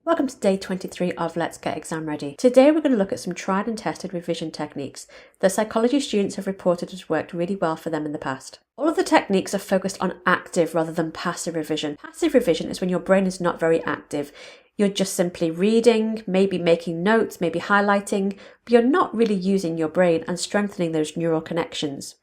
Welcome to day 23 of Let's Get Exam Ready. Today we're going to look at some tried and tested revision techniques that psychology students have reported has worked really well for them in the past. All of the techniques are focused on active rather than passive revision. Passive revision is when your brain is not very active. You're just simply reading, maybe making notes, maybe highlighting, but you're not really using your brain and strengthening those neural connections.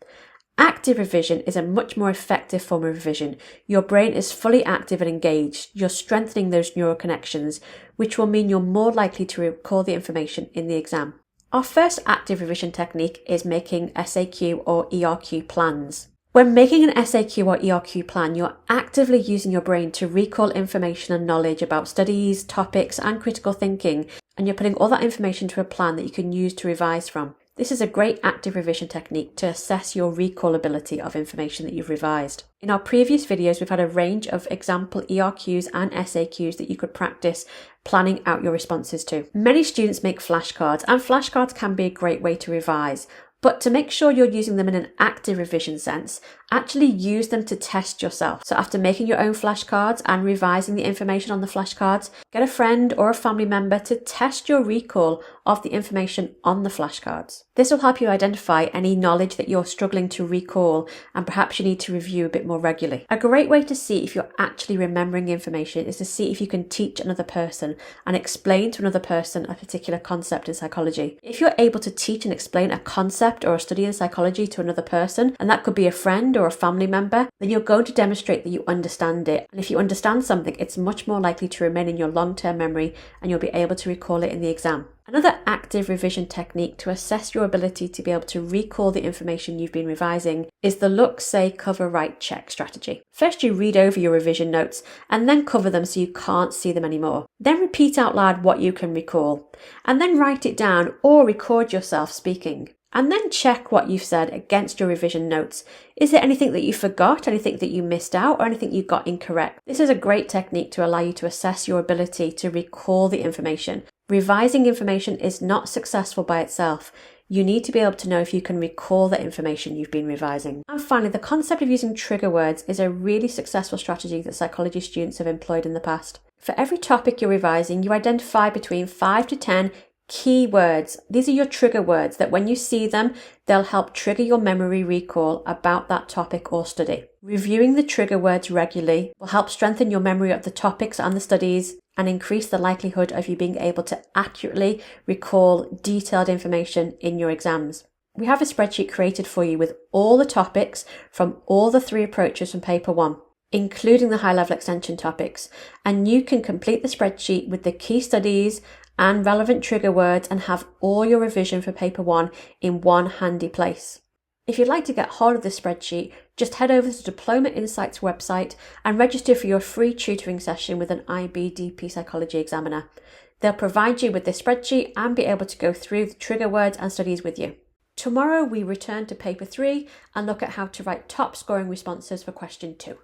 Active revision is a much more effective form of revision. Your brain is fully active and engaged. You're strengthening those neural connections, which will mean you're more likely to recall the information in the exam. Our first active revision technique is making SAQ or ERQ plans. When making an SAQ or ERQ plan, you're actively using your brain to recall information and knowledge about studies, topics, and critical thinking, and you're putting all that information to a plan that you can use to revise from. This is a great active revision technique to assess your recall ability of information that you've revised. In our previous videos, we've had a range of example ERQs and SAQs that you could practice planning out your responses to. Many students make flashcards, and flashcards can be a great way to revise. But to make sure you're using them in an active revision sense, actually use them to test yourself. So after making your own flashcards and revising the information on the flashcards, get a friend or a family member to test your recall of the information on the flashcards. This will help you identify any knowledge that you're struggling to recall and perhaps you need to review a bit more regularly. A great way to see if you're actually remembering information is to see if you can teach another person and explain to another person a particular concept in psychology. If you're able to teach and explain a concept or a study in psychology to another person, and that could be a friend or a family member, then you're going to demonstrate that you understand it. And if you understand something, it's much more likely to remain in your long-term memory and you'll be able to recall it in the exam. Another active revision technique to assess your ability to be able to recall the information you've been revising is the look, say, cover, write, check strategy. First, you read over your revision notes and then cover them so you can't see them anymore. Then repeat out loud what you can recall, and then write it down or record yourself speaking. And then check what you've said against your revision notes. Is there anything that you forgot, anything that you missed out, or anything you got incorrect? This is a great technique to allow you to assess your ability to recall the information. Revising information is not successful by itself. You need to be able to know if you can recall the information you've been revising. And finally, the concept of using trigger words is a really successful strategy that psychology students have employed in the past. For every topic you're revising, you identify between 5 to 10 key words. These are your trigger words that when you see them, they'll help trigger your memory recall about that topic or study. Reviewing the trigger words regularly will help strengthen your memory of the topics and the studies and increase the likelihood of you being able to accurately recall detailed information in your exams. We have a spreadsheet created for you with all the topics from all the 3 approaches from paper 1, including the high-level extension topics, and you can complete the spreadsheet with the key studies and relevant trigger words and have all your revision for paper 1 in one handy place. If you'd like to get hold of this spreadsheet, just head over to Diploma Insights website and register for your free tutoring session with an IBDP psychology examiner. They'll provide you with this spreadsheet and be able to go through the trigger words and studies with you. Tomorrow we return to paper 3 and look at how to write top scoring responses for question 2.